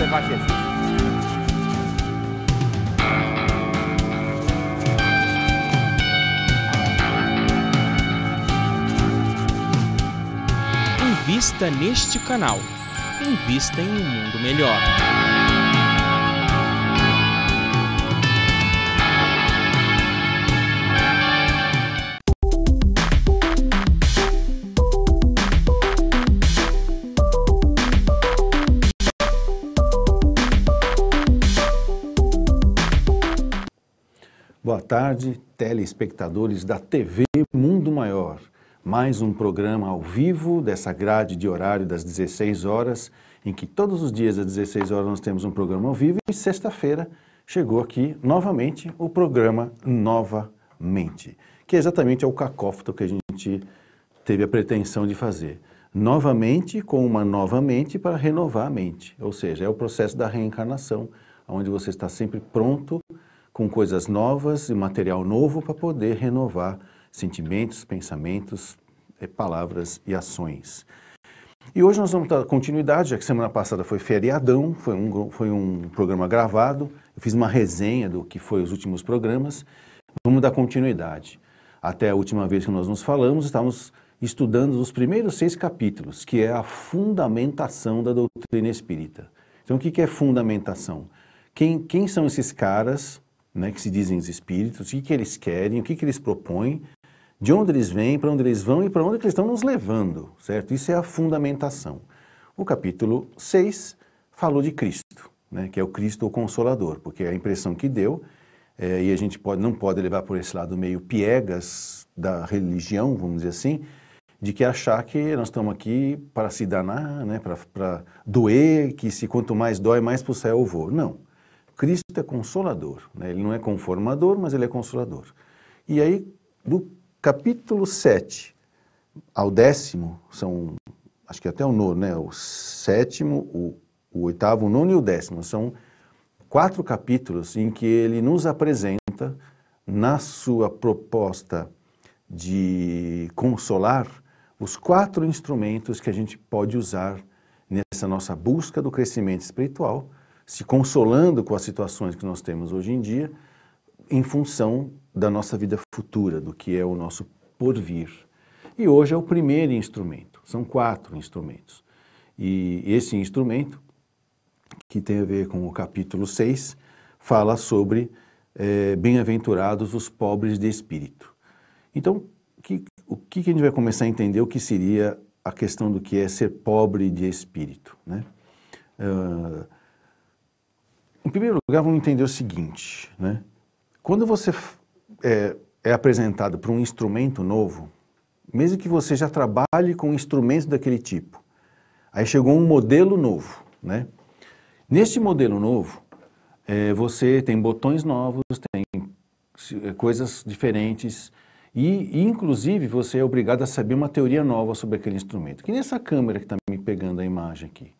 levar Jesus. Invista neste canal. Invista em um mundo melhor. Boa tarde, telespectadores da TV Mundo Maior. Mais um programa ao vivo dessa grade de horário das 16 horas, em que todos os dias às 16 horas nós temos um programa ao vivo e sexta-feira chegou aqui novamente o programa Novamente, que é exatamente o cacófato que a gente teve a pretensão de fazer. Novamente, com uma nova mente para renovar a mente, ou seja, é o processo da reencarnação, onde você está sempre pronto com coisas novas e material novo para poder renovar sentimentos, pensamentos, palavras e ações. E hoje nós vamos dar continuidade, já que semana passada foi feriadão, foi um programa gravado, eu fiz uma resenha do que foi os últimos programas, vamos dar continuidade. Até a última vez que nós nos falamos, estávamos estudando os primeiros 6 capítulos, que é a fundamentação da doutrina espírita. Então o que é fundamentação? Quem são esses caras, né, que se dizem os espíritos, o que eles querem, o que eles propõem, de onde eles vêm, para onde eles vão e para onde eles estão nos levando, certo? Isso é a fundamentação. O capítulo 6 falou de Cristo, né, que é o Cristo o Consolador, porque a impressão que deu, e a gente não pode levar por esse lado meio piegas da religião, vamos dizer assim, de que achar que nós estamos aqui para se danar, né, para doer, que se quanto mais dói, mais para o céu eu vou. Não. Cristo é consolador, né? Ele não é conformador, mas ele é consolador. E aí, do capítulo 7 ao 10º, são, acho que até o 9º, né? O 7º, o 8º, o 9º e o 10º, são 4 capítulos em que ele nos apresenta, na sua proposta de consolar, os 4 instrumentos que a gente pode usar nessa nossa busca do crescimento espiritual, se consolando com as situações que nós temos hoje em dia, em função da nossa vida futura, do que é o nosso porvir. E hoje é o primeiro instrumento, são 4 instrumentos. E esse instrumento, que tem a ver com o capítulo 6, fala sobre bem-aventurados os pobres de espírito. Então, o que a gente vai começar a entender o que seria a questão do que é ser pobre de espírito, né? Em primeiro lugar, vamos entender o seguinte, né? Quando você é apresentado para um instrumento novo, mesmo que você já trabalhe com instrumentos daquele tipo, aí chegou um modelo novo, né? Neste modelo novo, você tem botões novos, tem coisas diferentes e, inclusive, você é obrigado a saber uma teoria nova sobre aquele instrumento. Que nessa câmera que está me pegando a imagem aqui.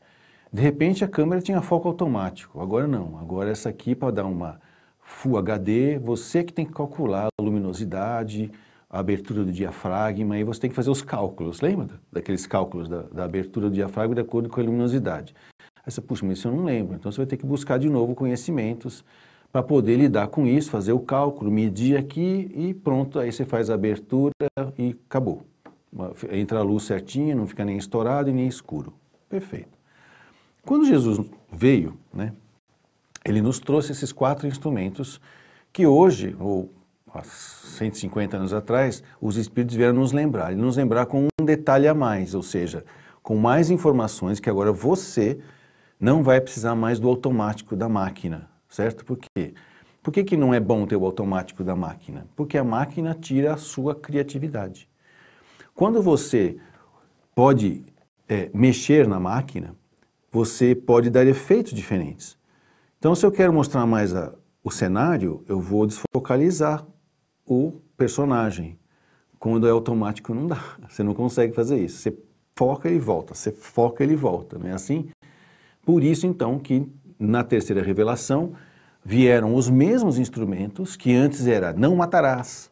De repente a câmera tinha foco automático, agora não, agora essa aqui para dar uma Full HD, você que tem que calcular a luminosidade, a abertura do diafragma, e você tem que fazer os cálculos, lembra daqueles cálculos da abertura do diafragma de acordo com a luminosidade? Aí você, puxa, mas isso eu não lembro, então você vai ter que buscar de novo conhecimentos para poder lidar com isso, fazer o cálculo, medir aqui e pronto, aí você faz a abertura e acabou. Entra a luz certinha, não fica nem estourado e nem escuro. Perfeito. Quando Jesus veio, né, ele nos trouxe esses 4 instrumentos que hoje, ou há 150 anos atrás, os espíritos vieram nos lembrar. E nos lembrar com um detalhe a mais, ou seja, com mais informações que agora você não vai precisar mais do automático da máquina, certo? Por quê? Por que não é bom ter o automático da máquina? Porque a máquina tira a sua criatividade. Quando você pode mexer na máquina, você pode dar efeitos diferentes. Então, se eu quero mostrar mais o cenário, eu vou desfocalizar o personagem. Quando é automático, não dá. Você não consegue fazer isso. Você foca, ele volta. Você foca, ele volta. Não é assim? Por isso, então, que na terceira revelação vieram os mesmos instrumentos que antes era não matarás,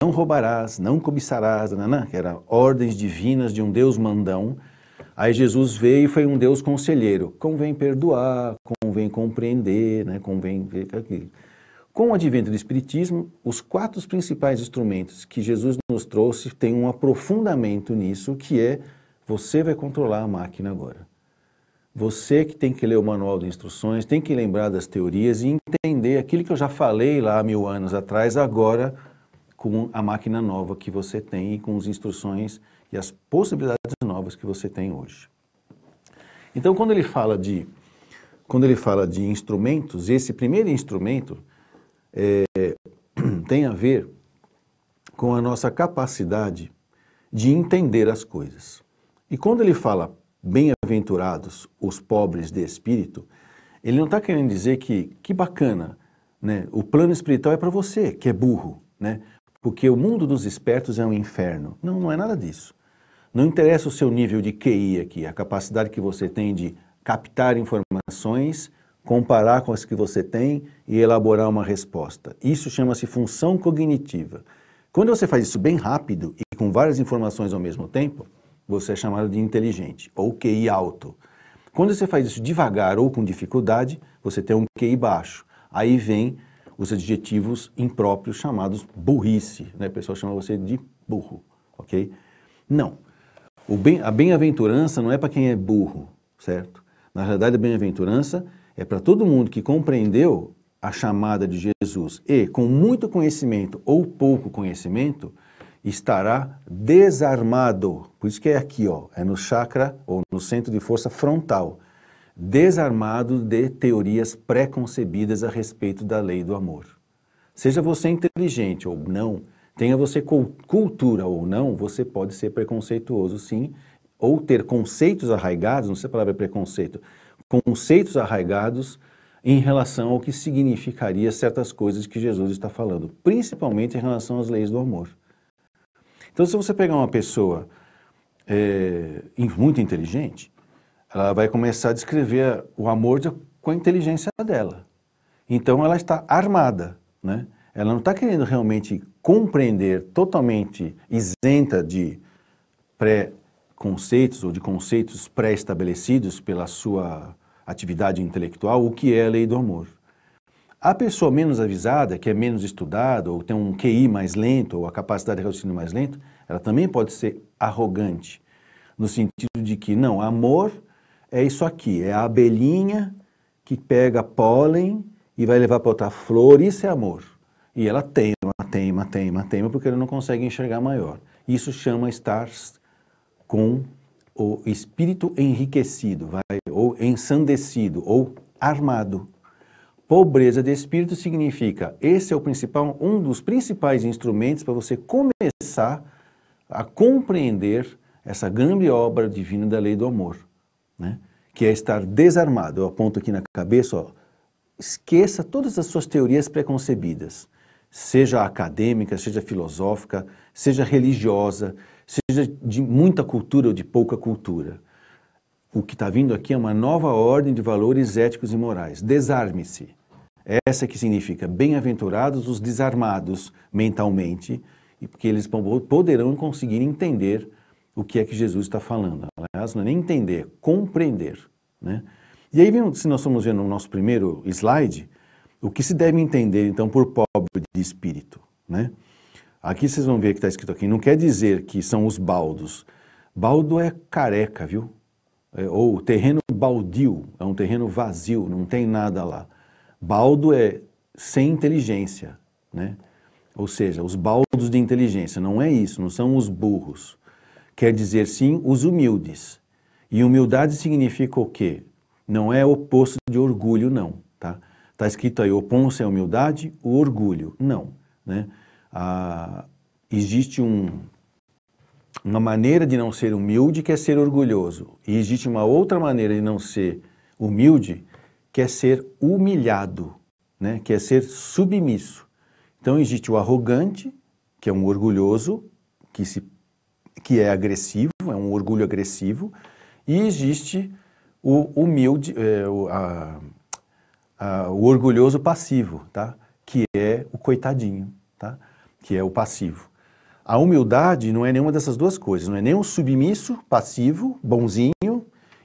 não roubarás, não cobiçarás, que eram ordens divinas de um Deus mandão, Aí Jesus veio e foi um Deus conselheiro. Convém perdoar, convém compreender, né? Convém ver aquilo. Com o advento do Espiritismo, os 4 principais instrumentos que Jesus nos trouxe têm um aprofundamento nisso, que é você vai controlar a máquina agora. Você que tem que ler o manual de instruções, tem que lembrar das teorias e entender aquilo que eu já falei lá há 1000 anos atrás, agora com a máquina nova que você tem e com as instruções e as possibilidades novas que você tem hoje. Então, quando ele fala de instrumentos, esse primeiro instrumento tem a ver com a nossa capacidade de entender as coisas. E quando ele fala bem-aventurados os pobres de espírito, ele não está querendo dizer que bacana, né? O plano espiritual é para você, que é burro, né? Porque o mundo dos espertos é um inferno. Não, não é nada disso. Não interessa o seu nível de QI aqui, a capacidade que você tem de captar informações, comparar com as que você tem e elaborar uma resposta. Isso chama-se função cognitiva. Quando você faz isso bem rápido e com várias informações ao mesmo tempo, você é chamado de inteligente, ou QI alto. Quando você faz isso devagar ou com dificuldade, você tem um QI baixo. Aí vem os adjetivos impróprios chamados burrice, né? O pessoal chama você de burro, ok? Não. A bem-aventurança não é para quem é burro, certo? Na realidade, a bem-aventurança é para todo mundo que compreendeu a chamada de Jesus e, com muito conhecimento ou pouco conhecimento, estará desarmado. Por isso que é aqui, ó, é no chakra ou no centro de força frontal. Desarmado de teorias pré-concebidas a respeito da lei do amor. Seja você inteligente ou não, tenha você cultura ou não, você pode ser preconceituoso sim, ou ter conceitos arraigados, não sei a palavra preconceito, conceitos arraigados em relação ao que significaria certas coisas que Jesus está falando, principalmente em relação às leis do amor. Então, se você pegar uma pessoa muito inteligente, ela vai começar a descrever o amor com a inteligência dela. Então, ela está armada, né? Ela não está querendo realmente compreender, totalmente isenta de pré-conceitos ou de conceitos pré-estabelecidos pela sua atividade intelectual, o que é a lei do amor. A pessoa menos avisada, que é menos estudada, ou tem um QI mais lento, ou a capacidade de raciocínio mais lento, ela também pode ser arrogante, no sentido de que, não, amor é isso aqui, é a abelhinha que pega pólen e vai levar para outra flor, isso é amor. E ela teima, porque ela não consegue enxergar maior. Isso chama estar com o espírito enriquecido, ou ensandecido, ou armado. Pobreza de espírito significa, esse é um dos principais instrumentos para você começar a compreender essa grande obra divina da lei do amor, né? Que é estar desarmado. Eu aponto aqui na cabeça, ó, esqueça todas as suas teorias preconcebidas, seja acadêmica, seja filosófica, seja religiosa, seja de muita cultura ou de pouca cultura. O que está vindo aqui é uma nova ordem de valores éticos e morais. Desarme-se. Essa que significa bem-aventurados os desarmados mentalmente, porque eles poderão conseguir entender o que é que Jesus está falando. Aliás, não é nem entender, compreender, né? E aí, se nós formos ver no nosso primeiro slide, o que se deve entender, então, por pobre de espírito, né? Aqui vocês vão ver que está escrito aqui, não quer dizer que são os baldos. Baldo é careca, viu? Ou terreno baldio, é um terreno vazio, não tem nada lá. Baldo é sem inteligência, né? Ou seja, os baldos de inteligência, não é isso, não são os burros. Quer dizer, sim, os humildes. E humildade significa o quê? Não é oposto de orgulho, não, tá? Está escrito aí, opõe-se à humildade, o orgulho. Não, né? Existe uma maneira de não ser humilde que é ser orgulhoso. E existe uma outra maneira de não ser humilde que é ser humilhado, né? Que é ser submisso. Então existe o arrogante, que é um orgulhoso, que é agressivo, é um orgulho agressivo, e existe o humilde, o orgulhoso passivo, tá? Que é o coitadinho, tá? Que é o passivo. A humildade não é nenhuma dessas duas coisas, não é nem um submisso, passivo, bonzinho,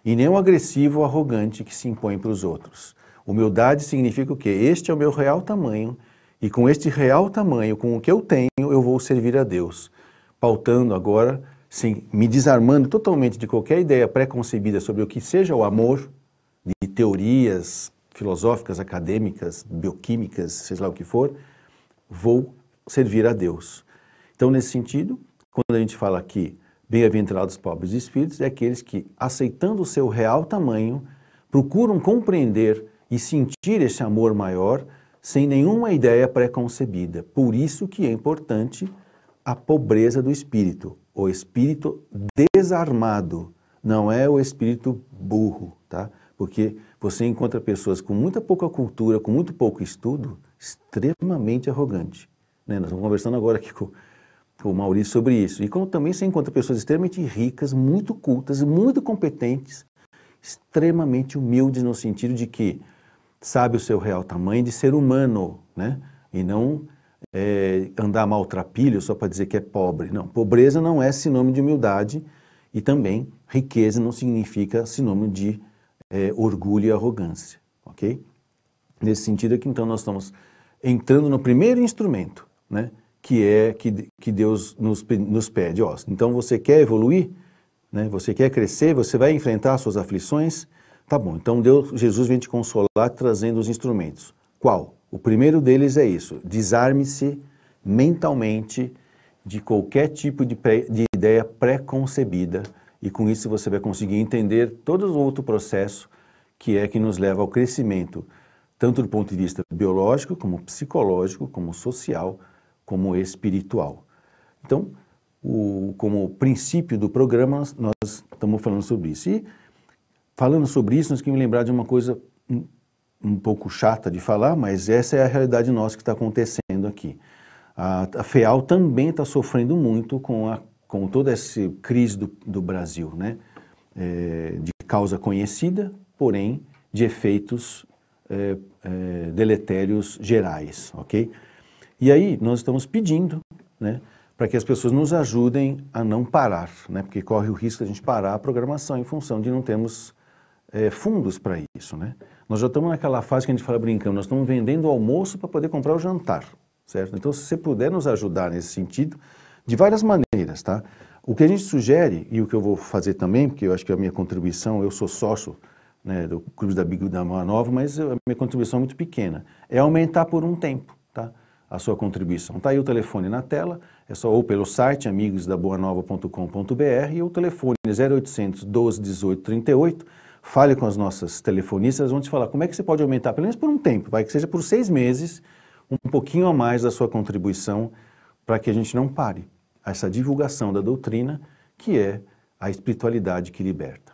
e nem o agressivo ou arrogante que se impõe para os outros. Humildade significa o quê? Este é o meu real tamanho, e com este real tamanho, com o que eu tenho, eu vou servir a Deus. Pautando agora, sim, me desarmando totalmente de qualquer ideia pré-concebida sobre o que seja o amor, de teorias filosóficas, acadêmicas, bioquímicas, seja lá o que for, vou servir a Deus. Então, nesse sentido, quando a gente fala aqui, bem-aventurados pobres de espíritos, é aqueles que, aceitando o seu real tamanho, procuram compreender e sentir esse amor maior sem nenhuma ideia pré-concebida. Por isso que é importante a pobreza do espírito, o espírito desarmado, não é o espírito burro, tá? Porque você encontra pessoas com muita pouca cultura, com muito pouco estudo, extremamente arrogante, né? Nós estamos conversando agora aqui com o Maurício sobre isso. E como também você encontra pessoas extremamente ricas, muito cultas, muito competentes, extremamente humildes no sentido de que sabe o seu real tamanho de ser humano, né? E não andar maltrapilho só para dizer que é pobre. Não, pobreza não é sinônimo de humildade e também riqueza não significa sinônimo de orgulho e arrogância, ok? Nesse sentido aqui, então, nós estamos entrando no primeiro instrumento, né? Que Deus nos pede. Ó, então, você quer evoluir? Né? Você quer crescer? Você vai enfrentar as suas aflições? Tá bom, então Jesus vem te consolar trazendo os instrumentos. Qual? O primeiro deles é isso, desarme-se mentalmente de qualquer tipo de ideia pré-concebida e com isso você vai conseguir entender todo o outro processo que nos leva ao crescimento, tanto do ponto de vista biológico, como psicológico, como social, como espiritual. Então, como princípio do programa, nós estamos falando sobre isso. E falando sobre isso, nós queremos lembrar de uma coisa um pouco chata de falar, mas essa é a realidade nossa que está acontecendo aqui. A FEAL também está sofrendo muito com toda essa crise do Brasil, né? De causa conhecida, porém de efeitos deletérios gerais, ok? E aí nós estamos pedindo, né, para que as pessoas nos ajudem a não parar, né? Porque corre o risco de a gente parar a programação em função de não termos fundos para isso, né? Nós já estamos naquela fase que a gente fala brincando, nós estamos vendendo o almoço para poder comprar o jantar, certo? Então, se você puder nos ajudar nesse sentido, de várias maneiras, tá? O que a gente sugere, e o que eu vou fazer também, porque eu acho que a minha contribuição, eu sou sócio, né, do Clube da Bíblia da Boa Nova, mas a minha contribuição é muito pequena, é aumentar por um tempo, tá? A sua contribuição. Está aí o telefone na tela, é só ou pelo site amigosdaboanova.com.br ou o telefone 0800 12 18 38. Fale com as nossas telefonistas, elas vão te falar como é que você pode aumentar, pelo menos por um tempo, vai que seja por 6 meses, um pouquinho a mais da sua contribuição, para que a gente não pare essa divulgação da doutrina, que é a espiritualidade que liberta.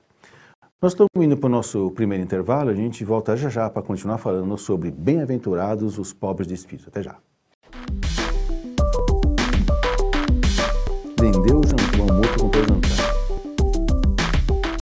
Nós estamos indo para o nosso primeiro intervalo, a gente volta já já para continuar falando sobre bem-aventurados os pobres de espírito. Até já. Vendeu o almoço, comprou o jantar.